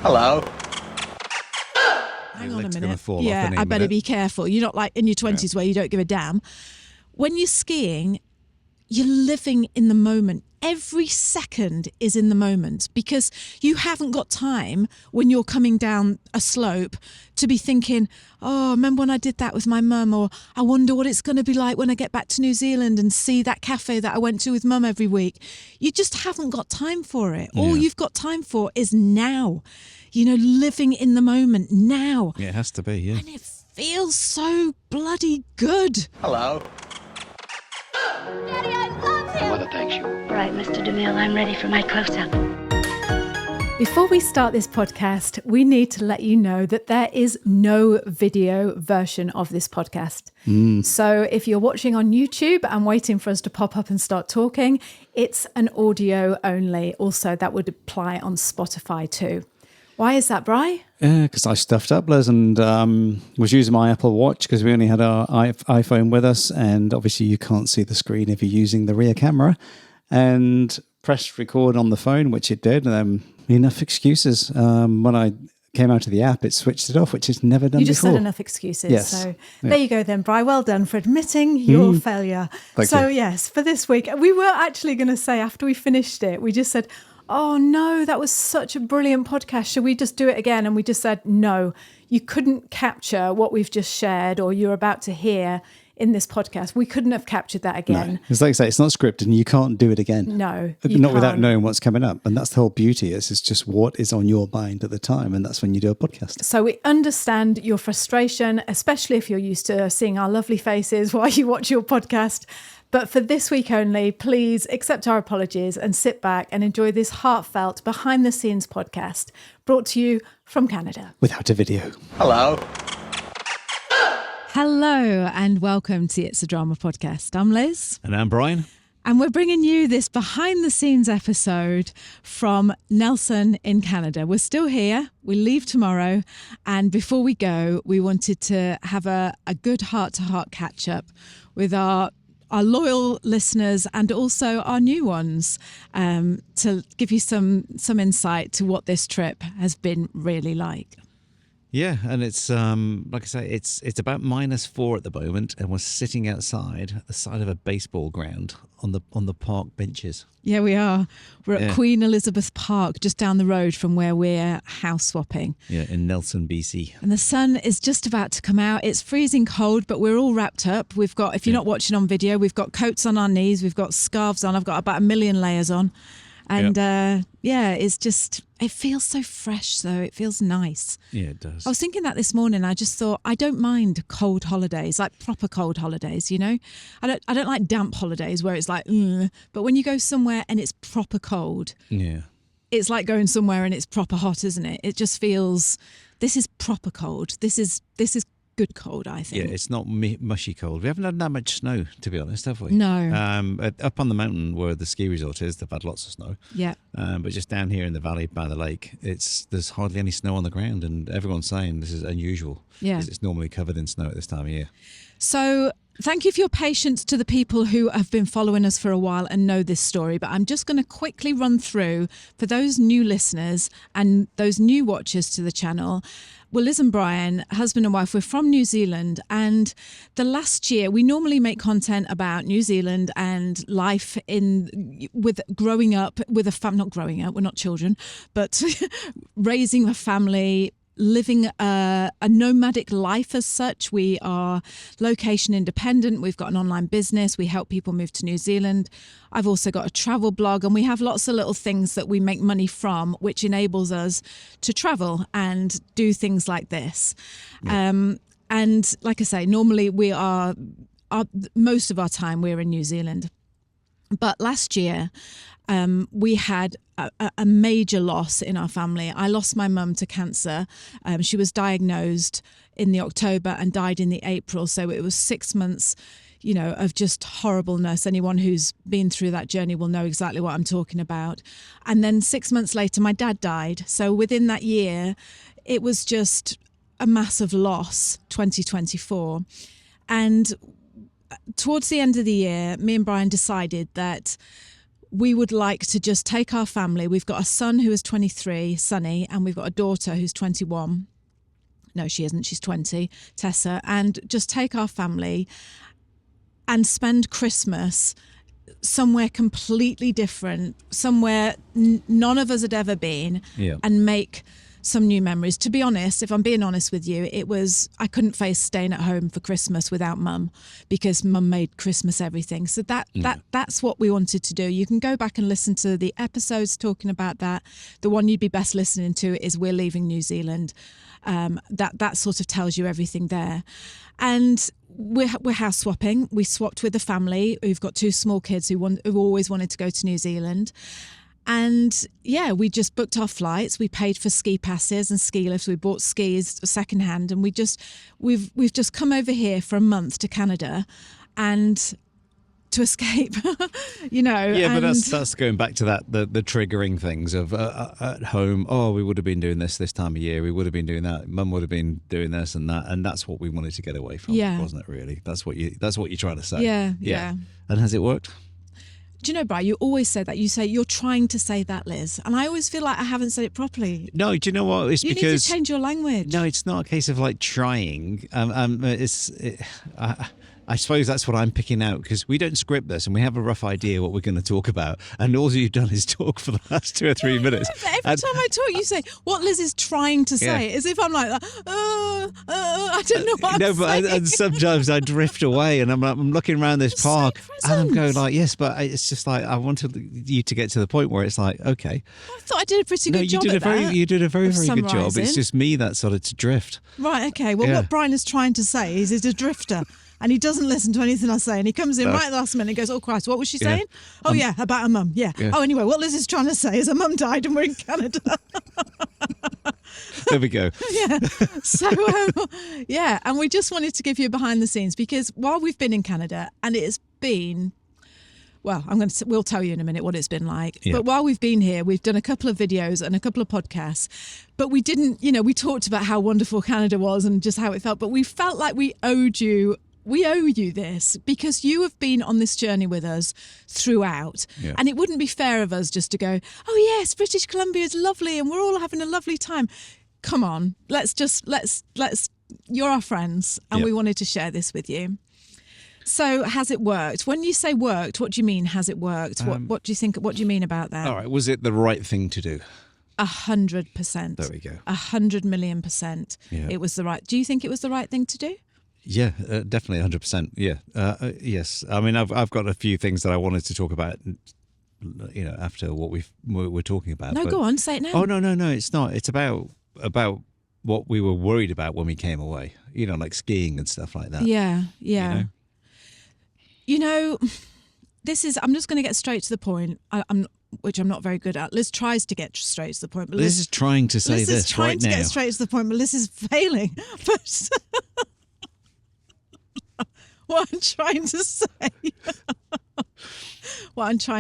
Hello. Hang on a leg's minute. gonna fall off Yeah, any I better minute. be careful. You're not like in your 20s where you don't give a damn. When you're skiing, you're living in the moment. Every second is in the moment because you haven't got time when you're coming down a slope to be thinking, oh, remember when I did that with my mum? Or I wonder what it's going to be like when I get back to New Zealand and see that cafe that I went to with mum every week. You just haven't got time for it. All you've got time for is now, living in the moment now. Yeah, it has to be, yeah. And it feels so bloody good. Hello. Daddy, I love him! Mother thanks you. All right, Mr. DeMille, I'm ready for my close-up. Before we start this podcast, we need to let you know that there is no video version of this podcast. So if you're watching on YouTube and waiting for us to pop up and start talking, it's an audio only. Also, that would apply on Spotify too. Why is that, Bri? Yeah, because I stuffed up, Liz, and was using my Apple Watch because we only had our iPhone with us, and obviously you can't see the screen if you're using the rear camera, and pressed record on the phone, which it did, and enough excuses. When I came out of the app, it switched it off, which it's never done before. You just said enough excuses. Yes. So there you go then, Bri. Well done for admitting your failure. Thank so you. yes, for this week, we were actually going to say after we finished it, we just said, oh no, that was such a brilliant podcast. Should we just do it again? And we just said, no, you couldn't capture what we've just shared or you're about to hear in this podcast. We couldn't have captured that again. No. It's like I say, it's not scripted and you can't do it again. No, Not without knowing what's coming up. And that's the whole beauty. It's just what is on your mind at the time. And that's when you do a podcast. So we understand your frustration, especially if you're used to seeing our lovely faces while you watch your podcast. But for this week only, please accept our apologies and sit back and enjoy this heartfelt behind the scenes podcast brought to you from Canada. Without a video. Hello. Hello and welcome to It's a Drama podcast. I'm Liz. And I'm Brian. And we're bringing you this behind the scenes episode from Nelson in Canada. We're still here. We leave tomorrow. And before we go, we wanted to have a good heart-to-heart catch-up with our loyal listeners and also our new ones to give you some insight to what this trip has been really like. Yeah, and it's like I say, it's about -4 at the moment, and we're sitting outside at the side of a baseball ground on the park benches. Yeah, we are. We're at Queen Elizabeth Park, just down the road from where we're house swapping. Yeah, in Nelson, BC. And the sun is just about to come out. It's freezing cold, but we're all wrapped up. We've got, if you're not watching on video, we've got coats on our knees, we've got scarves on. I've got about 1 million layers on. And it's just, it feels so fresh though. It feels nice. Yeah, it does. I was thinking that this morning. I just thought, I don't mind cold holidays, like proper cold holidays, you know? I don't like damp holidays where it's like, but when you go somewhere and it's proper cold, it's like going somewhere and it's proper hot, isn't it? It just feels, this is proper cold. This is good cold, I think. Yeah, it's not mushy cold. We haven't had that much snow, to be honest, have we? No. Up on the mountain where the ski resort is, they've had lots of snow. Yeah. But just down here in the valley by the lake, there's hardly any snow on the ground, and everyone's saying this is unusual. Yeah. Because it's normally covered in snow at this time of year. So thank you for your patience to the people who have been following us for a while and know this story. But I'm just going to quickly run through for those new listeners and those new watchers to the channel. Well, Liz and Brian, husband and wife, we're from New Zealand. And the last year, we normally make content about New Zealand and life with growing up with a family, not growing up, we're not children, but raising a family, living a nomadic life as such. We are location independent. We've got an online business. We help people move to New Zealand. I've also got a travel blog, and we have lots of little things that we make money from, which enables us to travel and do things like this. Yeah. And like I say, normally most of our time we're in New Zealand. But last year, we had a major loss in our family. I lost my mum to cancer. She was diagnosed in the October and died in the April. So it was 6 months, of just horribleness. Anyone who's been through that journey will know exactly what I'm talking about. And then 6 months later, my dad died. So within that year, it was just a massive loss, 2024. And towards the end of the year, me and Brian decided that we would like to just take our family. We've got a son who is 23, Sonny, and we've got a daughter who's 21. No, she isn't. She's 20, Tessa. And just take our family and spend Christmas somewhere completely different, somewhere none of us had ever been, and make some new memories. To be honest, if I'm being honest with you, I couldn't face staying at home for Christmas without Mum, because Mum made Christmas everything. So that's what we wanted to do. You can go back and listen to the episodes talking about that. The one you'd be best listening to is We're Leaving New Zealand. That sort of tells you everything there. And we're house swapping. We swapped with a family who've got 2 small kids who always wanted to go to New Zealand. And we just booked our flights. We paid for ski passes and ski lifts. We bought skis secondhand, and we've just come over here for a month to Canada, and to escape, Yeah, but that's going back to that the triggering things of at home. Oh, we would have been doing this time of year. We would have been doing that. Mum would have been doing this and that, and that's what we wanted to get away from, wasn't it? Really, that's what you're trying to say. Yeah. And has it worked? Do you know, Brian, you always say that. You say you're trying to say that, Liz. And I always feel like I haven't said it properly. No, do you know what? It's you because... You need to change your language. No, it's not a case of like trying. I suppose that's what I'm picking out, because we don't script this and we have a rough idea what we're going to talk about. And all you've done is talk for the last 2 or 3 minutes. But every time I talk, you say what Liz is trying to say, as if I'm like, I don't know what I'm saying. And sometimes I drift away and I'm looking around this park and I'm going like, yes, but it's just like I wanted you to get to the point where it's like, okay. I thought I did a pretty good job at that. You did a very, very good job. It's just me that started to drift. Right, okay. Well, what Brian is trying to say is he's a drifter. And he doesn't listen to anything I say. And he comes in right at the last minute and goes, oh, Christ, what was she saying? Oh, about her mum. Yeah. Oh, anyway, what Liz is trying to say is her mum died and we're in Canada. There we go. So, and we just wanted to give you a behind the scenes, because while we've been in Canada, and it has been, well, we'll tell you in a minute what it's been like. Yeah. But while we've been here, we've done a couple of videos and a couple of podcasts. But we didn't, we talked about how wonderful Canada was and just how it felt. But we felt like we owe you this, because you have been on this journey with us throughout. Yeah. And it wouldn't be fair of us just to go, oh yes, British Columbia is lovely and we're all having a lovely time. Come on, let's you're our friends, and we wanted to share this with you. So has it worked? When you say worked, what do you mean has it worked? What do you think, what do you mean about that? All right, was it the right thing to do? 100%. There we go. 100,000,000%. Yeah. It was the right. Do you think it was the right thing to do? Yeah, definitely 100%. Yeah, yes. I mean, I've got a few things that I wanted to talk about, after what we're talking about. No, go on, say it now. Oh no, it's not. It's about what we were worried about when we came away. Like skiing and stuff like that. Yeah. This is. I'm just going to get straight to the point. Which I'm not very good at. Liz tries to get straight to the point, but Liz is trying to say this right now. Liz is trying to get straight to the point, but Liz is failing. But what I'm trying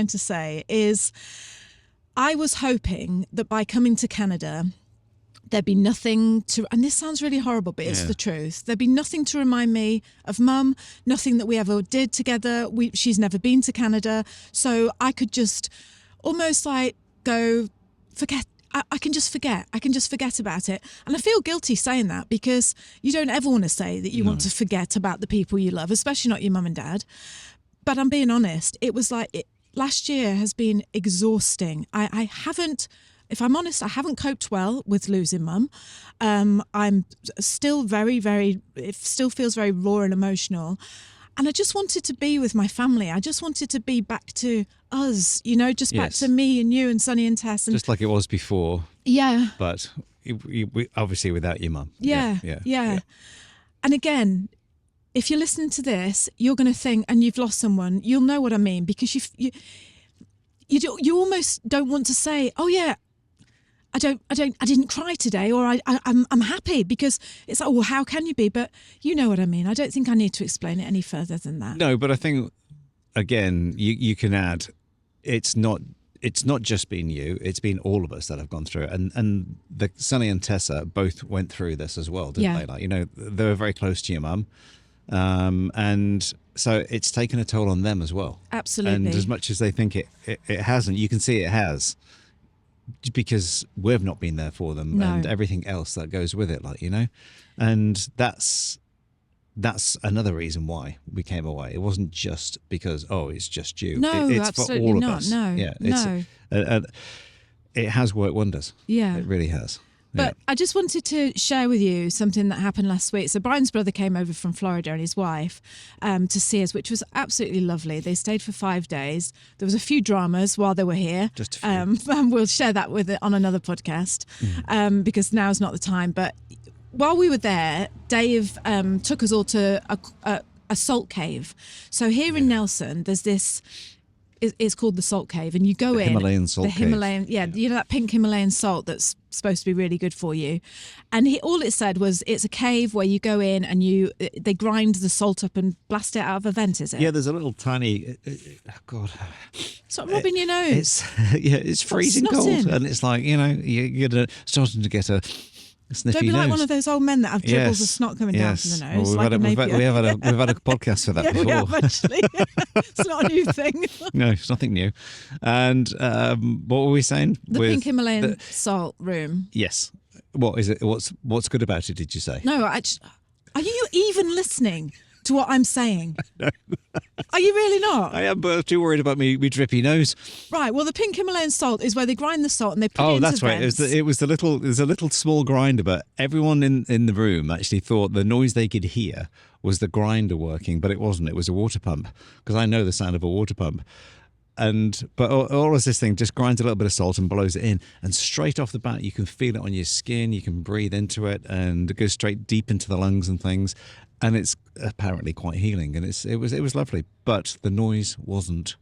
to say is, I was hoping that by coming to Canada, there'd be nothing to, and this sounds really horrible, but it's the truth. There'd be nothing to remind me of Mum, nothing that we ever did together. She's never been to Canada. So I could just almost like go, forget. I can just forget. I can just forget about it. And I feel guilty saying that, because you don't ever want to say that you want to forget about the people you love, especially not your mum and dad. But I'm being honest. It was like last year has been exhausting. I haven't, if I'm honest, I haven't coped well with losing Mum. I'm still very, very, it still feels very raw and emotional. And I just wanted to be with my family. I just wanted to be back to us, back to me and you and Sonny and Tess. And just like it was before. Yeah. But obviously without your mum. Yeah. And again, if you're listening to this, you're going to think, and you've lost someone, you'll know what I mean, because you almost don't want to say, oh yeah, I didn't cry today, or I'm happy, because it's like, well, how can you be? But you know what I mean. I don't think I need to explain it any further than that. No, but I think, again, you can add, it's not just been you, it's been all of us that have gone through it. And Sonny and Tessa both went through this as well, didn't they? Like, they were very close to your mum. And so it's taken a toll on them as well. Absolutely. And as much as they think it hasn't, you can see it has, because we've not been there for them and everything else that goes with it, and that's another reason why we came away. It wasn't just because, it's just you. No, it's absolutely for all not. of us. No, It has worked wonders. Yeah. It really has. But I just wanted to share with you something that happened last week. So Brian's brother came over from Florida and his wife to see us, which was absolutely lovely. They stayed for 5 days. There was a few dramas while they were here. Just a few. And we'll share that on another podcast because now's not the time. But while we were there, Dave took us all to a salt cave. So here in Nelson, there's this... It's called the Salt Cave, and you go in Himalayan salt cave. You know that pink Himalayan salt that's supposed to be really good for you. And all it said was it's a cave where you go in and they grind the salt up and blast it out of a vent. Is it? Yeah, there's a little tiny. God, stop rubbing your nose. It's freezing cold, and it's like you're starting to get a sniffy Don't be nose. like one of those old men that have dribbles of snot coming down from the nose. Well, we've had a podcast for that before. We have actually. It's not a new thing. No, it's nothing new. And what were we saying? The pink Himalayan salt room. Yes. What is it? What's good about it? Did you say? No, are you even listening to what I'm saying? No. Are you really not? I am, but I'm too worried about me drippy nose. Right. Well, the pink Himalayan salt is where they grind the salt and they put it into that's right. vents. It was a little small grinder, but everyone in the room actually thought the noise they could hear was the grinder working, but it wasn't. It was a water pump, because I know the sound of a water pump. But all of this thing just grinds a little bit of salt and blows it in, and straight off the bat you can feel it on your skin. You can breathe into it, and it goes straight deep into the lungs and things. And it's apparently quite healing, and it was lovely. But the noise wasn't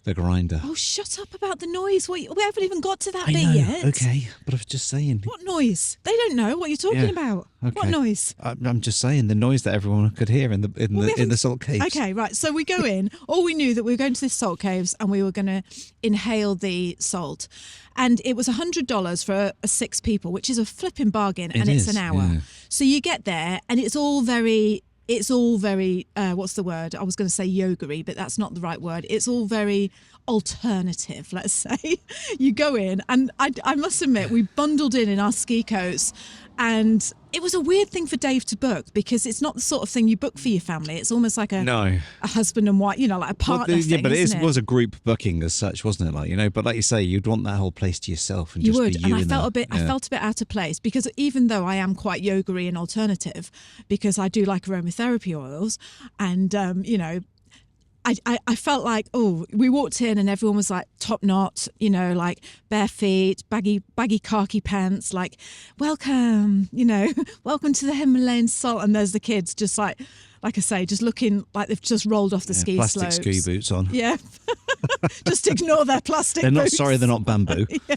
the grinder. Oh, shut up about the noise. We haven't even got to that bit know. yet. Okay, but I was just saying. What noise? They don't know what you're talking about. Okay. What noise? I'm just saying the noise that everyone could hear in the salt caves. Okay, right. So we go in. All we knew that we were going to this salt caves and we were going to inhale the salt. And it was $100 for 6 people, which is a flipping bargain, and it's an hour. Yeah. So you get there, and it's all very. What's the word? I was going to say yoga-y, but that's not the right word. It's all very alternative, let's say. You go in, and I must admit, we bundled in our ski coats, and it was a weird thing for Dave to book, because it's not the sort of thing you book for your family. It's almost like a husband and wife, like a partner thing. Yeah, but it was a group booking as such, wasn't it? But like you say, you'd want that whole place to yourself, and you just would. be you. And I felt a bit out of place, because even though I am quite yoga-y and alternative, because I do like aromatherapy oils, and I felt like, we walked in and everyone was like top knot, like bare feet, baggy khaki pants, like, welcome, welcome to the Himalayan salt. And there's the kids just like I say, just looking like they've just rolled off the ski plastic slopes. ski boots on. Yeah. Just ignore their plastic They're not boots. sorry, they're not bamboo. Yeah.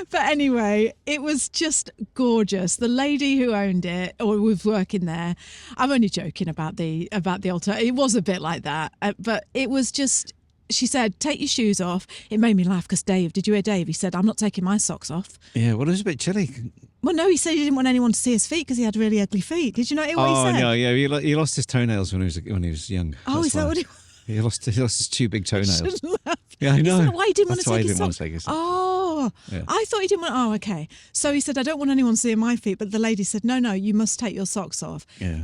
But anyway, it was just gorgeous. The lady who owned it, or was working there, I'm only joking about the altar. It was a bit like that, but it was just. She said, "Take your shoes off." It made me laugh because Dave. Did you hear Dave? He said, "I'm not taking my socks off." Yeah, well, it was a bit chilly. Well, no, he said he didn't want anyone to see his feet because he had really ugly feet. Did you know what he said? Oh no, yeah, he lost his toenails when he was young. Oh, is that what he? He lost his 2 big toenails. Laugh. Yeah, I know. Is that why he didn't want to take his socks? Take his Oh, yeah. I thought he didn't want. Oh, okay. So he said, "I don't want anyone seeing my feet," but the lady said, "No, you must take your socks off." Yeah.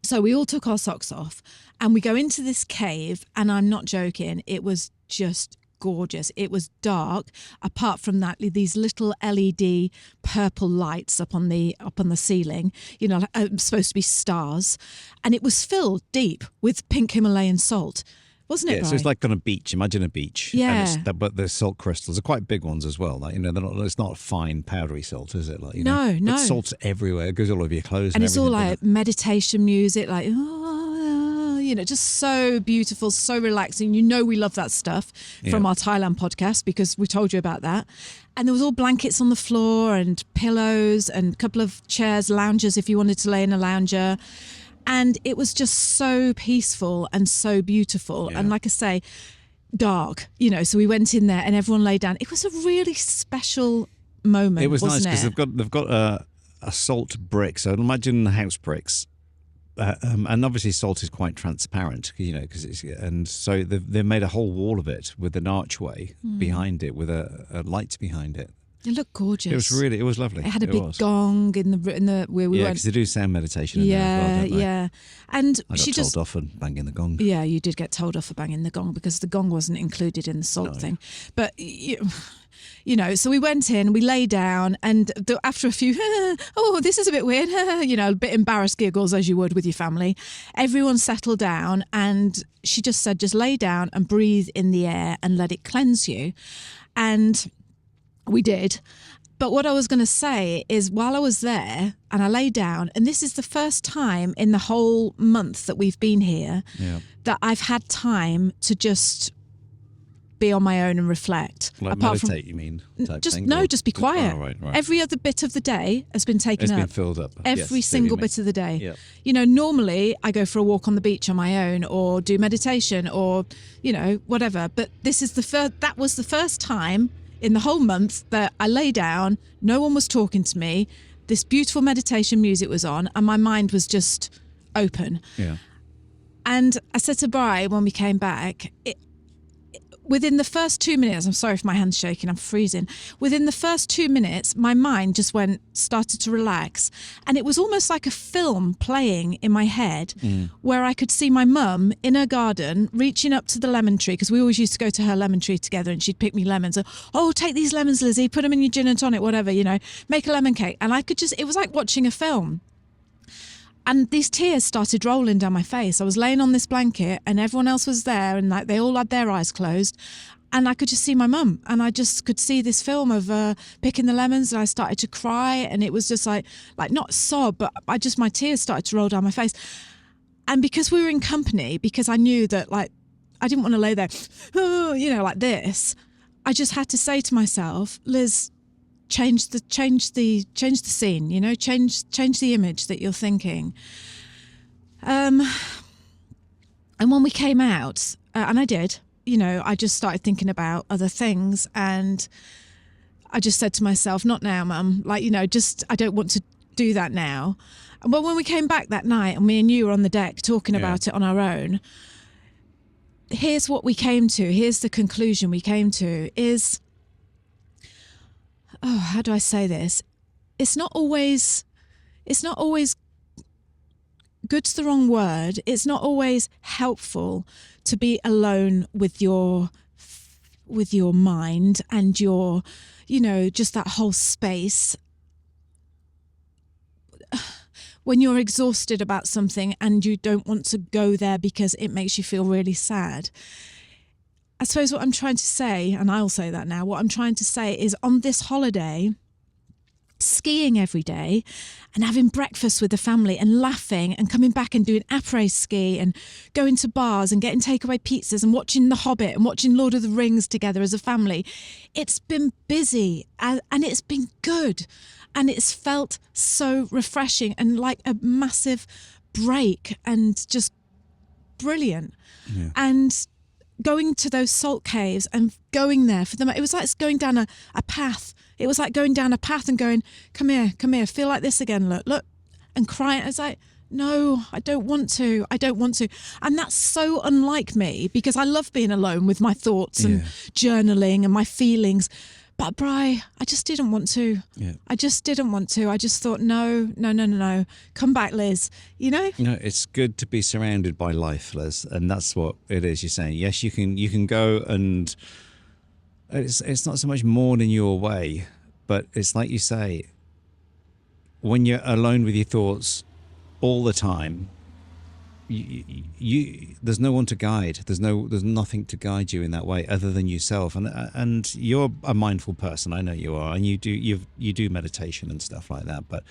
So we all took our socks off, and we go into this cave, and I'm not joking. It was just gorgeous. It was dark, apart from that, these little LED purple lights up on the ceiling, supposed to be stars, and it was filled deep with pink Himalayan salt. Wasn't it? Yeah, so it's like on a beach. Imagine a beach. Yeah. But the salt crystals are quite big ones as well. Like, they're not. It's not fine powdery salt, is it? Like, No. But salt's everywhere. It goes all over your clothes. And it's all everything, like meditation music, like just so beautiful, so relaxing. We love that stuff from our Thailand podcast, because we told you about that. And there was all blankets on the floor and pillows and a couple of chairs, loungers if you wanted to lay in a lounger. And it was just so peaceful and so beautiful. Yeah. And like I say, dark, so we went in there and everyone lay down. It was a really special moment. It was wasn't nice because they've got a salt brick. So imagine the house bricks and obviously salt is quite transparent, because so they've made a whole wall of it with an archway behind it with a light behind it. It looked gorgeous. It was lovely. It had a big gong in the where we went. Because they do sound meditation in there as well, don't they? Yeah. And I got told off for banging the gong. Yeah, you did get told off for banging the gong because the gong wasn't included in the salt thing. But so we went in, we lay down, and after a few, oh, this is a bit weird, a bit embarrassed giggles as you would with your family. Everyone settled down, and she just said, just lay down and breathe in the air and let it cleanse you. And we did. But what I was going to say is while I was there and I lay down, and this is the first time in the whole month that we've been here that I've had time to just be on my own and reflect. Like apart meditate, you mean? Just be quiet. Right. Every other bit of the day has been taken up. It's been filled up. Every single bit of the day. Yeah. Normally I go for a walk on the beach on my own or do meditation or, whatever. But that was the first time in the whole month that I lay down, no one was talking to me, this beautiful meditation music was on, and my mind was just open. Yeah. And I said to Bri when we came back, within the first 2 minutes, I'm sorry if my hand's shaking, I'm freezing. Within the first 2 minutes, my mind just started to relax. And it was almost like a film playing in my head where I could see my mum in her garden reaching up to the lemon tree, because we always used to go to her lemon tree together and she'd pick me lemons. Oh, take these lemons, Lizzie, put them in your gin and tonic, whatever, make a lemon cake. And it was like watching a film. And these tears started rolling down my face. I was laying on this blanket and everyone else was there and they all had their eyes closed. And I could just see my mum and I just could see this film of picking the lemons, and I started to cry, and it was just like not sob, but my tears started to roll down my face. And because we were in company, because I knew that I didn't want to lay there, like this, I just had to say to myself, Liz, change the scene, change the image that you're thinking. And when we came out, and I did, I just started thinking about other things, and I just said to myself, not now, Mum, I don't want to do that now. And when we came back that night and me and you were on the deck talking about it on our own, here's what we came to, here's the conclusion we came to is, how do I say this? It's not always good's the wrong word. It's not always helpful to be alone with your mind and your, just that whole space when you're exhausted about something and you don't want to go there because it makes you feel really sad. I suppose what I'm trying to say, and I'll say that now, what I'm trying to say is on this holiday, skiing every day and having breakfast with the family and laughing and coming back and doing après ski and going to bars and getting takeaway pizzas and watching The Hobbit and watching Lord of the Rings together as a family. It's been busy and it's been good, and it's felt so refreshing and like a massive break and just brilliant. Yeah. And going to those salt caves and going there for them, it was like going down a path. It was like going down a path and going, come here, feel like this again, look, and crying. I was like, no, I don't want to. And that's so unlike me, because I love being alone with my thoughts and journaling and my feelings. But Bri, I just didn't want to. Yeah. I just didn't want to. I just thought, no. Come back, Liz. No, it's good to be surrounded by life, Liz. And that's what it is. You're saying, yes, you can go, and it's not so much mourning your way, but it's like you say, when you're alone with your thoughts all the time, you there's no one to guide. There's nothing to guide you in that way other than yourself. And you're a mindful person. I know you are, and you do meditation and stuff like that. But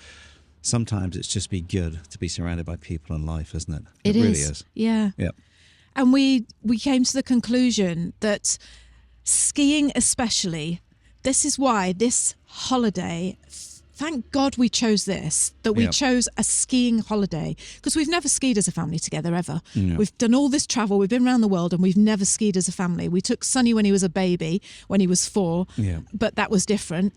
sometimes it's just be good to be surrounded by people in life, isn't it? It really is. Yeah. Yeah. And we came to the conclusion that skiing, especially, this is why this holiday. Thank God we chose this, that we chose a skiing holiday, because we've never skied as a family together ever. Yeah. We've done all this travel, we've been around the world, and we've never skied as a family. We took Sonny when he was a baby, when he was 4, but that was different.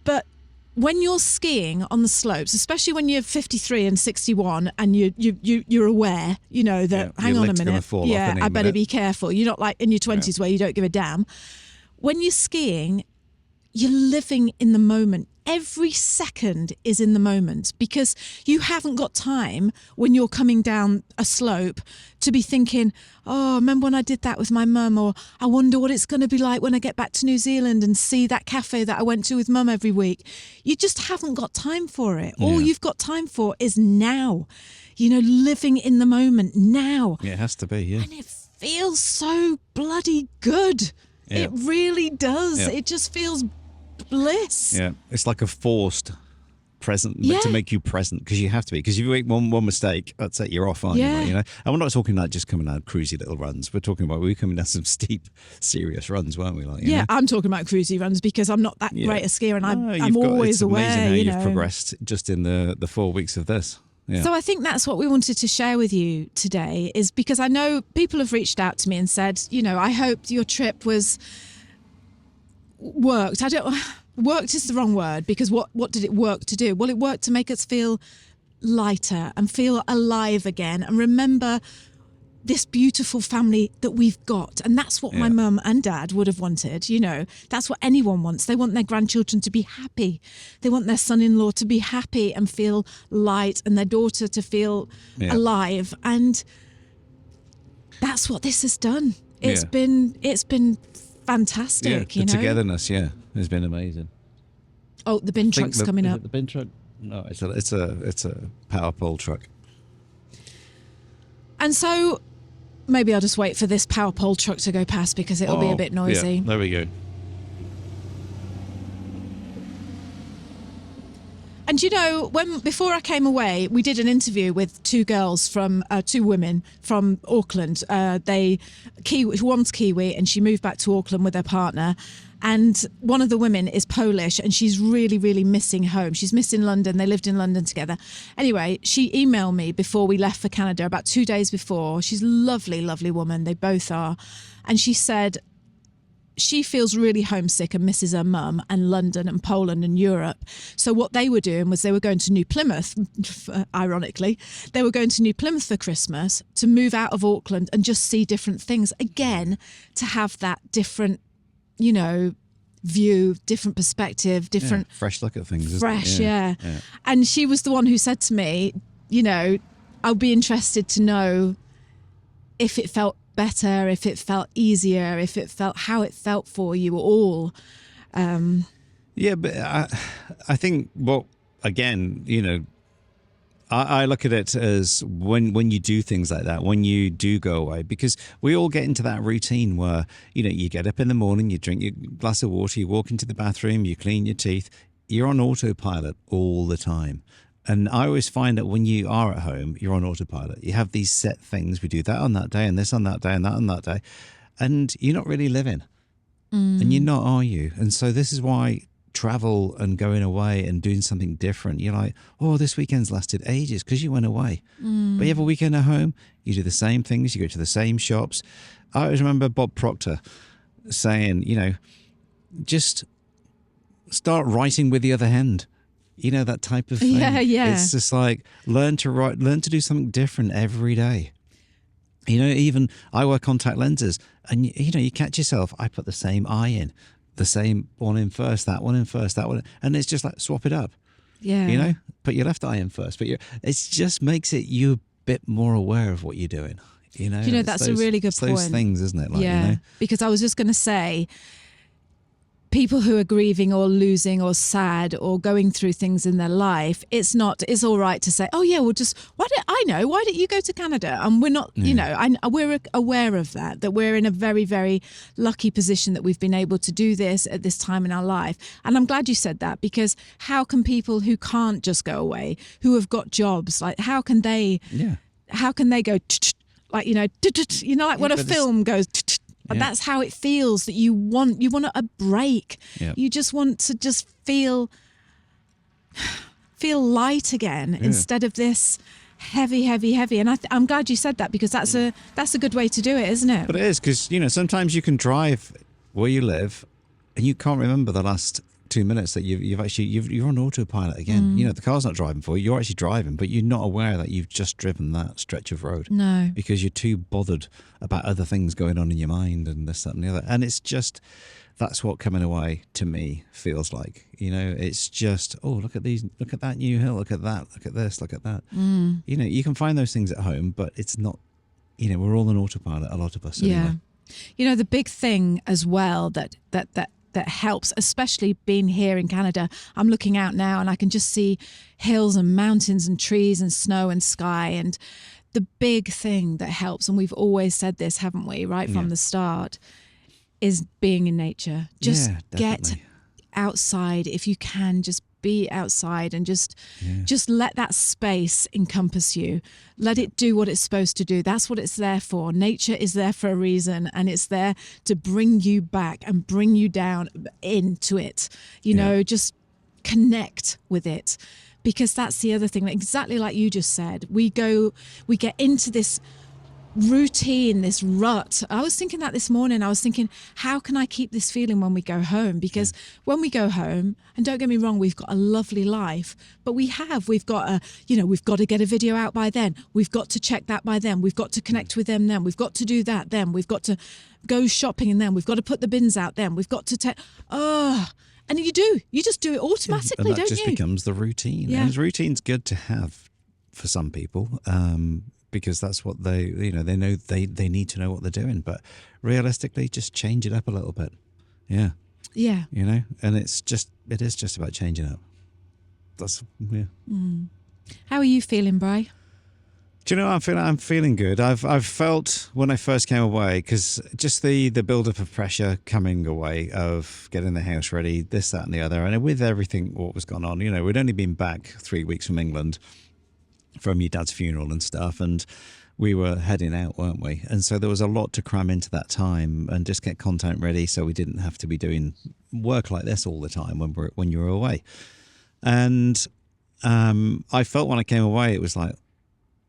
But when you're skiing on the slopes, especially when you're 53 and 61 and you're aware, that, hang on a minute, I better be careful. You're not like in your 20s where you don't give a damn. When you're skiing, you're living in the moment. Every second is in the moment because you haven't got time when you're coming down a slope to be thinking, oh, remember when I did that with my mum? Or I wonder what it's going to be like when I get back to New Zealand and see that cafe that I went to with mum every week. You just haven't got time for it. All you've got time for is now, living in the moment now. Yeah, it has to be, yeah. And it feels so bloody good. Yeah. It really does. Yeah. It just feels bliss. Yeah, it's like a forced present to make you present because you have to be. Because if you make one mistake, that's it. You're off, aren't you? And we're not talking like just coming out cruisy little runs. We're talking about we coming down some steep, serious runs, weren't we? I'm talking about cruisy runs because I'm not that great a skier, and I'm always aware. It's amazing how you've progressed just in the 4 weeks of this. Yeah. So I think that's what we wanted to share with you today, is because I know people have reached out to me and said, I hope your trip was worked. Worked is the wrong word, because what did it work to do? Well, it worked to make us feel lighter and feel alive again and remember this beautiful family that we've got. And that's what my mum and dad would have wanted. That's what anyone wants. They want their grandchildren to be happy. They want their son-in-law to be happy and feel light, and their daughter to feel alive. And that's what this has done. It's been fantastic. The togetherness, has been amazing. Oh, the bin truck's coming up. The bin truck? No, it's a power pole truck. And so maybe I'll just wait for this power pole truck to go past because it'll be a bit noisy. Yeah, there we go. And before I came away, we did an interview with two women from Auckland. One's Kiwi, and she moved back to Auckland with her partner. And one of the women is Polish, and she's really, really missing home. She's missing London. They lived in London together. Anyway, she emailed me before we left for Canada, about 2 days before. She's a lovely, lovely woman. They both are. And she said she feels really homesick and misses her mum and London and Poland and Europe. So what they were doing was they were going to New Plymouth, ironically. They were going to New Plymouth for Christmas to move out of Auckland and just see different things. Again, to have that different, view, different perspective, different... fresh look at things, fresh, yeah. And she was the one who said to me, I'll be interested to know if it felt better, if it felt easier, how it felt for you all. But I think I look at it as when you do things like that, when you do go away, because we all get into that routine where, you get up in the morning, you drink your glass of water, you walk into the bathroom, you clean your teeth, you're on autopilot all the time. And I always find that when you are at home, you're on autopilot. You have these set things. We do that on that day and this on that day and that on that day. And you're not really living. And you're not, are you? And so this is why travel and going away and doing something different, you're like, oh, this weekend's lasted ages because you went away. But you have a weekend at home, you do the same things, you go to the same shops. I always remember Bob Proctor saying, just start writing with the other hand. That type of thing. Yeah. It's just like learn to write, learn to do something different every day. Even I wear contact lenses, and you catch yourself. I put the same eye in, the same one in first, that one in first, that one, and it's just like swap it up. Yeah. Put your left eye in first, but it just makes you a bit more aware of what you're doing. That's a really good point. Those things, isn't it? Because I was just going to say, people who are grieving or losing or sad or going through things in their life, it's all right to say, oh yeah, why didn't you go to Canada? And we're not, we're aware of that we're in a very, very lucky position that we've been able to do this at this time in our life. And I'm glad you said that, because how can people who can't just go away, who have got jobs, like how can they go like, like when a film goes, but that's how it feels, that you want a break. Yeah. You just want to just feel light again instead of this heavy. And I'm glad you said that, because that's a good way to do it, isn't it? But it is, because sometimes you can drive where you live and you can't remember the last 2 minutes that you're on autopilot again. You know, the car's not driving for you. You're actually driving, but you're not aware that you've just driven that stretch of road. No. Because you're too bothered about other things going on in your mind and this, that, and the other. And it's just, that's what coming away to me feels like. You know, it's just, oh, look at that new hill, look at that, look at this, look at that. You know, you can find those things at home, but it's not, you know, we're all on autopilot, a lot of us anyway. Yeah. You know, the big thing as well that helps, especially being here in Canada, I'm looking out now and I can just see hills and mountains and trees and snow and sky. And the big thing that helps, and we've always said this, haven't we, right from the start, is being in nature. Just get outside if you can. Just be outside and just let that space encompass you. Let it do what it's supposed to do. That's what it's there for. Nature is there for a reason, and it's there to bring you back and bring you down into it. You know, just connect with it, because that's the other thing. Exactly like you just said, we get into this routine, this rut. I was thinking that this morning. I was thinking, how can I keep this feeling when we go home? Because when we go home, and don't get me wrong, we've got a lovely life, but we've got we've got to get a video out by then. We've got to check that by then. We've got to connect with them then. We've got to do that then. We've got to go shopping and then. We've got to put the bins out then. We've got to and you just do it automatically, and that don't just you? becomes the routine. Yeah. And routine's good to have for some people. Because that's what they know they need to know what they're doing. But realistically, just change it up a little bit. Yeah. Yeah. You know, and it is just about changing up. That's, How are you feeling, Bri? Do you know, I'm feeling good. I've felt when I first came away, because just the build-up of pressure coming away, of getting the house ready, this, that, and the other. And with everything, what was going on, you know, we'd only been back 3 weeks from England, from your dad's funeral and stuff, and we were heading out, weren't we? And so there was a lot to cram into that time and just get content ready, so we didn't have to be doing work like this all the time when you were away. And I felt when I came away, it was like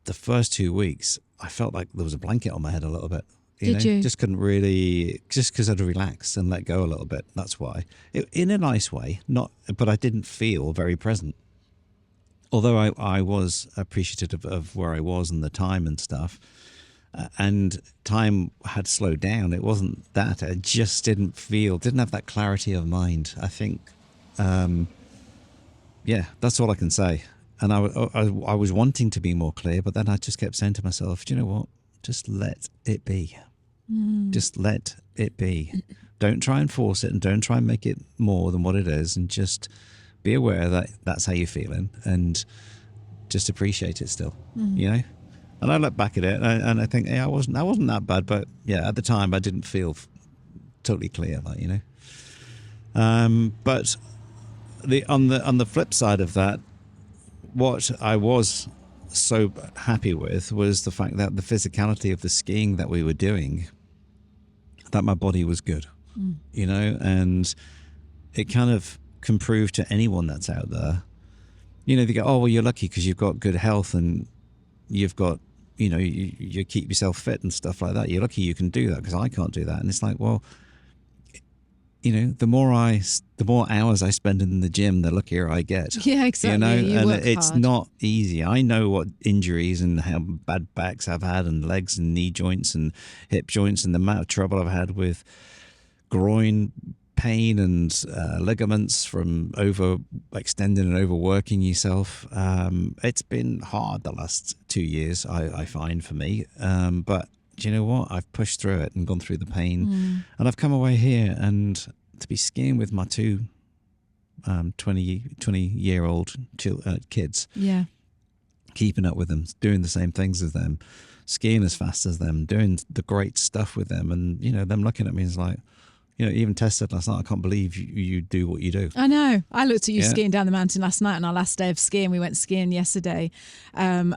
the first 2 weeks, I felt like there was a blanket on my head a little bit. Did you? Just couldn't really, just because I'd relaxed and let go a little bit. That's why, in a nice way, but I didn't feel very present. Although I was appreciative of where I was and the time and stuff, and time had slowed down. It wasn't that. I just didn't have that clarity of mind. I think, that's all I can say. And I was wanting to be more clear, but then I just kept saying to myself, do you know what? Just let it be. Just let it be. Don't try and force it, and don't try and make it more than what it is, and just be aware that that's how you're feeling, and just appreciate it still, you know. And I look back at it and I think, I wasn't that bad, but at the time I didn't feel totally clear, like, you know. But on the flip side of that, what I was so happy with was the fact that the physicality of the skiing that we were doing, that my body was good, you know, and it kind of can prove to anyone that's out there, you know, they go, oh, well, you're lucky because you've got good health and you've got, you know, you keep yourself fit and stuff like that. You're lucky you can do that, because I can't do that. And it's like, well, you know, the more hours I spend in the gym, the luckier I get. Yeah, exactly. You know, you and it's hard. not easy. I know what injuries and how bad backs I've had, and legs and knee joints and hip joints, and the amount of trouble I've had with groin pain and ligaments from overextending and overworking yourself. It's been hard the last 2 years, I find, for me. But do you know what? I've pushed through it and gone through the pain, and I've come away here, and to be skiing with my two 20-year-old kids, keeping up with them, doing the same things as them, skiing as fast as them, doing the great stuff with them, and, you know, them looking at me is like, you know, even Tess said last night, I can't believe you do what you do. I know. I looked at you skiing down the mountain last night on our last day of skiing. We went skiing yesterday. And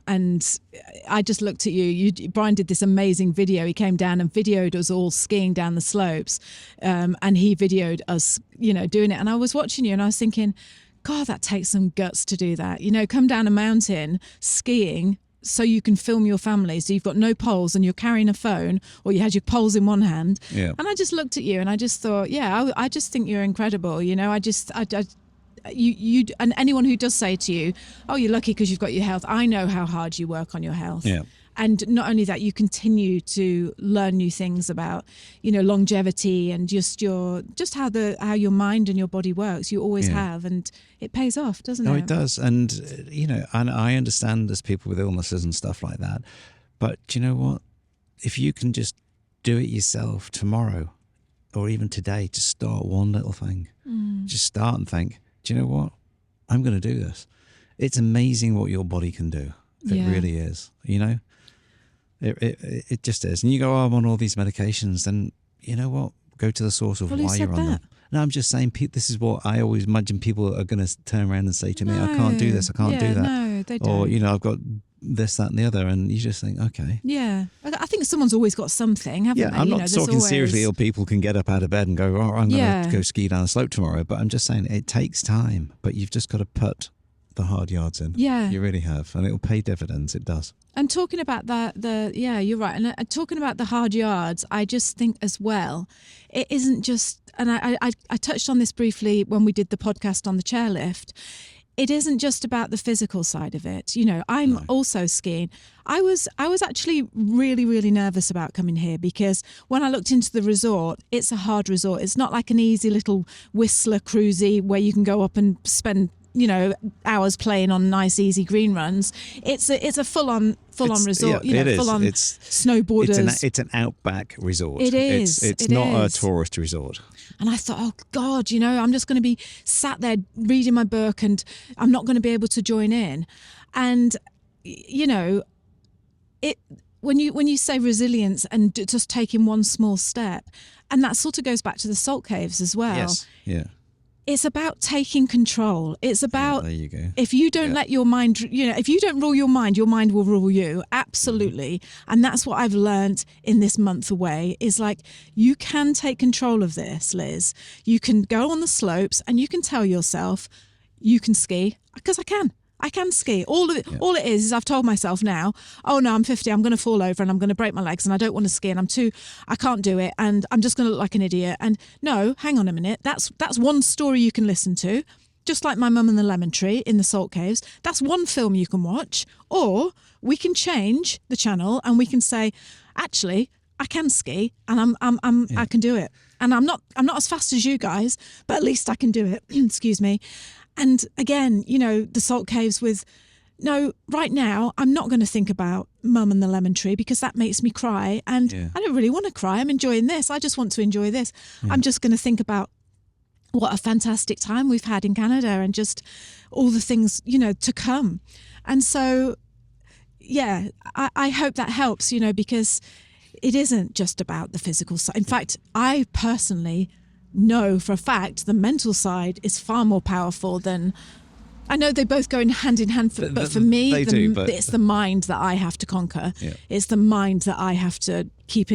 I just looked at you. Brian did this amazing video. He came down and videoed us all skiing down the slopes. And he videoed us, you know, doing it. And I was watching you and I was thinking, God, that takes some guts to do that. You know, come down a mountain skiing so you can film your family. So you've got no poles and you're carrying a phone, or you had your poles in one hand. Yeah. And I just looked at you and I just thought, I just think you're incredible. You know, you and anyone who does say to you, oh, you're lucky because you've got your health. I know how hard you work on your health. Yeah. And not only that, you continue to learn new things about, you know, longevity and just how your mind and your body works. You always have, and it pays off, doesn't it? No, it does. And, you know, and I understand there's people with illnesses and stuff like that. But do you know what? If you can just do it yourself tomorrow or even today, just start one little thing. Just start and think, do you know what? I'm going to do this. It's amazing what your body can do. It really is, you know? It just is. And you go, oh, I'm on all these medications, then you know what? Go to the source of why you're on them. No, I'm just saying, this is what I always imagine people are going to turn around and say to me, I can't do this, I can't do that. No, they don't. Or, you know, I've got this, that and the other. And you just think, okay. Yeah. I think someone's always got something, haven't they? I'm not talking seriously ill people can get up out of bed and go, oh, I'm going to go ski down the slope tomorrow. But I'm just saying it takes time, but you've just got to put the hard yards in. Yeah. You really have. And it'll pay dividends. It does. And talking about that, you're right. And talking about the hard yards, I just think as well, it isn't just, and I touched on this briefly when we did the podcast on the chairlift. It isn't just about the physical side of it. You know, I'm also skiing. I was actually really, really nervous about coming here because when I looked into the resort, it's a hard resort. It's not like an easy little Whistler cruisy where you can go up and spend, you know, hours playing on nice, easy green runs. It's a full on resort. Yeah, full on snowboarders. It's an outback resort. It is. It's not a tourist resort. And I thought, oh God, you know, I'm just going to be sat there reading my book, and I'm not going to be able to join in. And you know, when you say resilience and just taking one small step, and that sort of goes back to the salt caves as well. Yes. Yeah. It's about taking control. It's about, there you go. If you don't let your mind, you know, if you don't rule your mind will rule you. Absolutely. And that's what I've learned in this month away is like, you can take control of this, Liz. You can go on the slopes and you can tell yourself you can ski, because I can ski. All it is I've told myself now, oh no, I'm 50, I'm going to fall over and I'm going to break my legs and I don't want to ski and I can't do it and I'm just going to look like an idiot. And no, hang on a minute. That's one story you can listen to. Just like My Mum and the Lemon Tree in the Salt Caves. That's one film you can watch. Or we can change the channel and we can say, actually, I can ski and I can do it. And I'm not as fast as you guys, but at least I can do it. Excuse me. And again, you know, the Salt Caves right now, I'm not going to think about Mum and the Lemon Tree because that makes me cry. And I don't really want to cry. I'm enjoying this. I just want to enjoy this. Yeah. I'm just going to think about what a fantastic time we've had in Canada and just all the things, you know, to come. And so, yeah, I hope that helps, you know, because it isn't just about the physical side. In fact, I personally know for a fact the mental side is far more powerful than, I know they both go hand in hand, but for me, it's the mind that I have to conquer. Yeah. It's the mind that I have to keep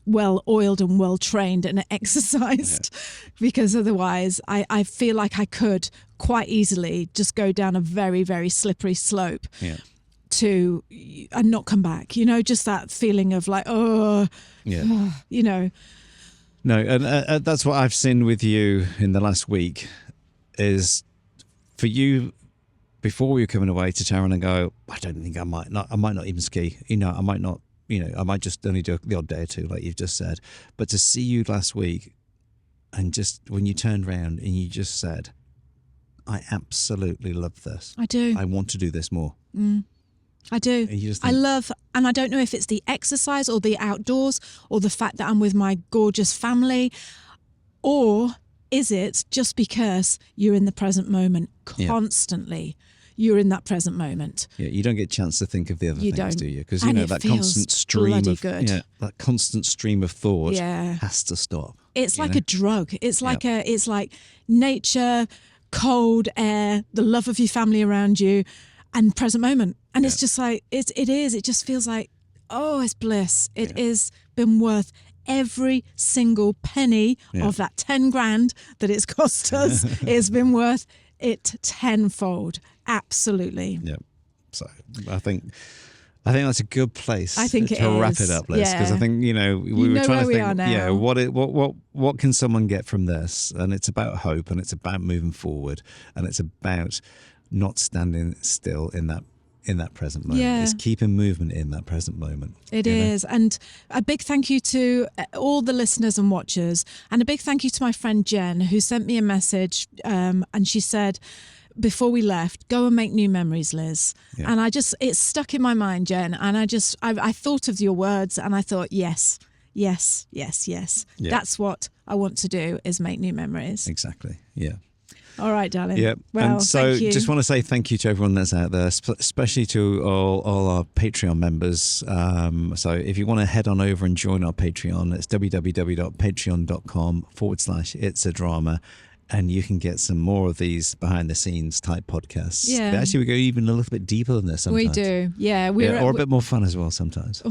well oiled and well trained and exercised, because otherwise I feel like I could quite easily just go down a very, very slippery slope and not come back. You know, just that feeling of like, you know. No, and that's what I've seen with you in the last week is for you, before we were coming away to Taran and go, I don't think I might not even ski. You know, I might not, you know, I might just only do the odd day or two, like you've just said. But to see you last week and just when you turned around and you just said, I absolutely love this. I do. I want to do this more. I do. I love, and I don't know if it's the exercise or the outdoors or the fact that I'm with my gorgeous family, or is it just because you're in the present moment constantly? You're in that present moment. Yeah, you don't get a chance to think of the other things, do you? Because you know that constant stream of thought has to stop. It's like a drug. It's like it's like nature, cold air, the love of your family around you, and present moment. And it's just like, it just feels like, oh, it's bliss. It has been worth every single penny of that 10 grand that it's cost us. It's been worth it tenfold. Absolutely. Yeah. So I think that's a good place I think to wrap it up, Liz, because I think, we were trying to think, what can someone get from this? And it's about hope, and it's about moving forward, and it's about not standing still in that present moment. Yeah. It's keeping movement in that present moment. It is. And a big thank you to all the listeners and watchers, and a big thank you to my friend Jen, who sent me a message, and she said, before we left, go and make new memories, Liz. Yeah. And it stuck in my mind, Jen. And I thought of your words, and I thought, yes. Yeah. That's what I want to do, is make new memories. Exactly. Yeah. All right, darling. Yeah. Well, and so thank you. Just want to say thank you to everyone that's out there, especially to all our Patreon members. So if you want to head on over and join our Patreon, it's www.patreon.com/it'sadrama. And you can get some more of these behind the scenes type podcasts. Yeah. But actually, we go even a little bit deeper than this sometimes. We do. Yeah. Or a bit more fun as well sometimes.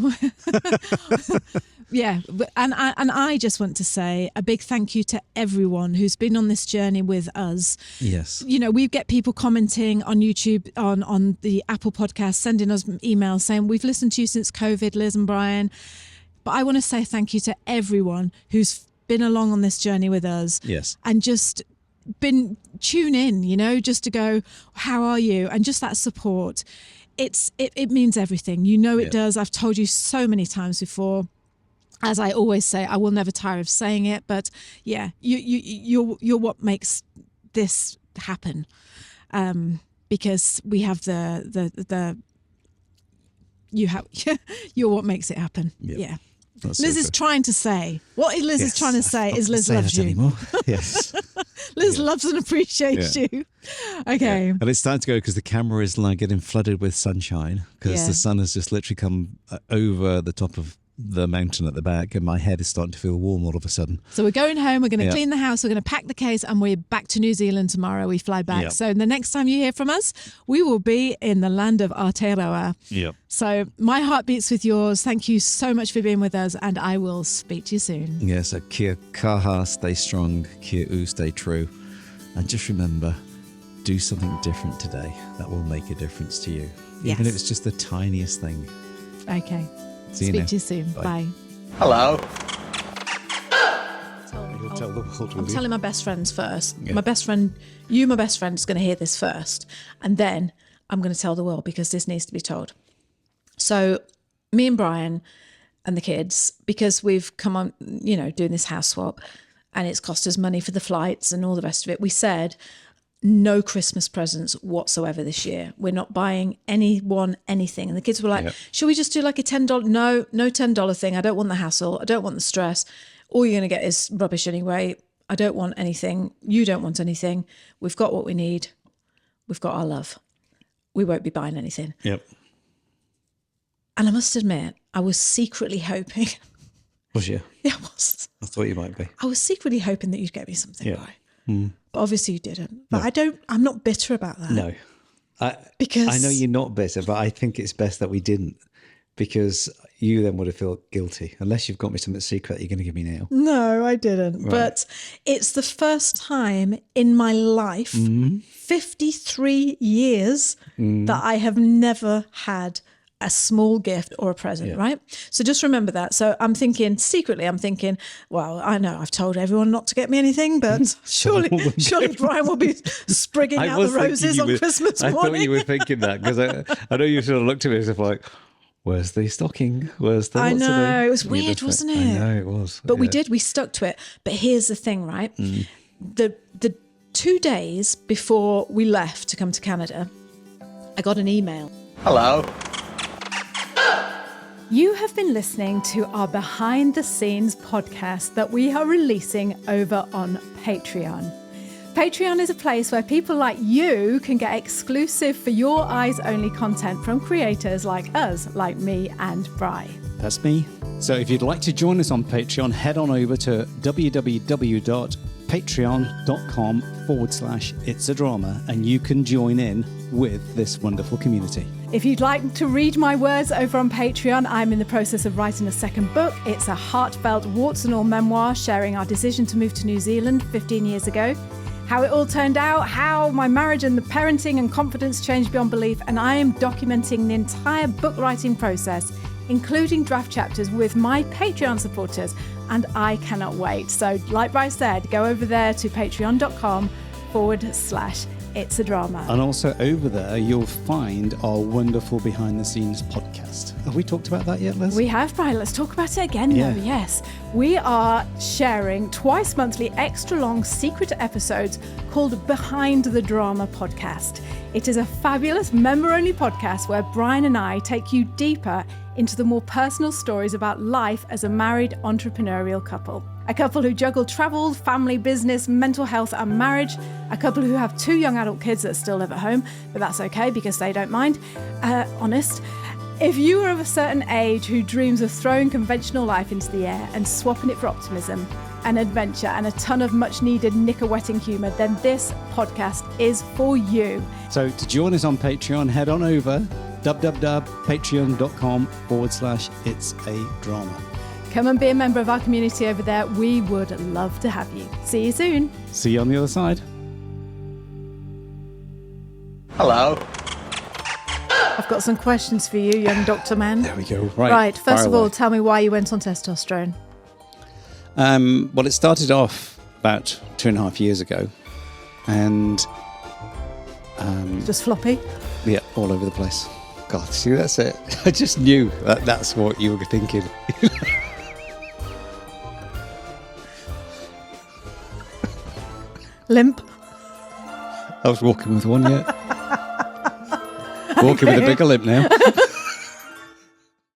Yeah. And I just want to say a big thank you to everyone who's been on this journey with us. Yes. We get people commenting on YouTube, on the Apple podcast, sending us emails saying, we've listened to you since COVID, Liz and Brian. But I want to say thank you to everyone who's been along on this journey with us. Yes. And just been tune in, just to go, how are you? And just that support. It means everything. It does. I've told you so many times before. As I always say, I will never tire of saying it, but yeah, you're what makes this happen. Because we have you're what makes it happen. Yep. Yeah. That's Liz is trying to say, what Liz is trying to say is Liz loves you. Anymore. Yes. Liz loves and appreciates you. Okay. Yeah. And it's starting to go because the camera is like getting flooded with sunshine, because the sun has just literally come over the top of the mountain at the back, and my head is starting to feel warm all of a sudden. So we're going home, we're going to clean the house, we're going to pack the case, and we're back to New Zealand tomorrow. We fly back. So the next time you hear from us, we will be in the land of Aotearoa. Yep. So my heart beats with yours. Thank you so much for being with us, and I will speak to you soon. Yeah, so kia kaha, stay strong, kia u, stay true. And just remember, do something different today that will make a difference to you. Even if it's just the tiniest thing. Okay. See you Speak now. to you soon. Bye. Hello. You'll tell the world. I'm telling my best friends first. Yeah. My best friend is going to hear this first. And then I'm going to tell the world, because this needs to be told. So me and Brian and the kids, because we've come on, doing this house swap, and it's cost us money for the flights and all the rest of it, we said, no Christmas presents whatsoever this year. We're not buying anyone anything. And the kids were like, should we just do like a $10? No $10 thing. I don't want the hassle. I don't want the stress. All you're going to get is rubbish anyway. I don't want anything. You don't want anything. We've got what we need. We've got our love. We won't be buying anything. Yep. And I must admit, I was secretly hoping. Was you? Yeah, I was. I thought you might be. I was secretly hoping that you'd get me something. Yeah. But obviously you didn't. But I'm not bitter about that. No. Because I know you're not bitter, but I think it's best that we didn't, because you then would have felt guilty. Unless you've got me something secret that you're going to give me now. No, I didn't. Right. But it's the first time in my life, 53 years, that I have never had a small gift or a present, right? So just remember that. So I'm thinking, well, I know I've told everyone not to get me anything, but surely Brian will be sprigging out the roses on Christmas morning. I thought you were thinking that, because I know you sort of looked at me as if like, where's the stocking? Where's the... I know, it was weird, wasn't it? I know, it was. But we stuck to it. But here's the thing, right? The 2 days before we left to come to Canada, I got an email. Hello. You have been listening to our behind the scenes podcast that we are releasing over on Patreon. Patreon is a place where people like you can get exclusive for your eyes only content from creators like us, like me and Bri. That's me. So if you'd like to join us on Patreon, head on over to www.patreon.com/it'sadrama and you can join in with this wonderful community. If you'd like to read my words over on Patreon, I'm in the process of writing a second book. It's a heartfelt warts and all memoir sharing our decision to move to New Zealand 15 years ago. how it all turned out, how my marriage and the parenting and confidence changed beyond belief, and I am documenting the entire book writing process, including draft chapters with my Patreon supporters, and I cannot wait. So like Bryce said, go over there to patreon.com/It's a Drama. And also over there, you'll find our wonderful behind the scenes podcast. Have we talked about that yet, Liz? We have, Brian. Let's talk about it again, Yeah. though. Yes. We are sharing twice monthly extra long secret episodes called Behind the Drama Podcast. It is a fabulous member-only podcast where Brian and I take you deeper into the more personal stories about life as a married entrepreneurial couple. A couple who juggle travel, family, business, mental health and marriage. A couple who have 2 young adult kids that still live at home, but that's okay because they don't mind. Honest. If you are of a certain age who dreams of throwing conventional life into the air and swapping it for optimism, an adventure and a ton of much needed knicker-wetting humour, then this podcast is for you. So to join us on Patreon, head on over patreon.com/It's a Drama. Come and be a member of our community over there. We would love to have you. See you soon. See you on the other side. Hello. I've got some questions for you, young Dr. Man. There we go. Right. Right, first fire of all, away. tell me why you went on testosterone. Well, it started off about 2.5 years ago, and Just floppy? yeah, all over the place. God, see, that's it. I just knew that's what you were thinking. Limp? I was walking with one yet. Walking with a bigger limp now.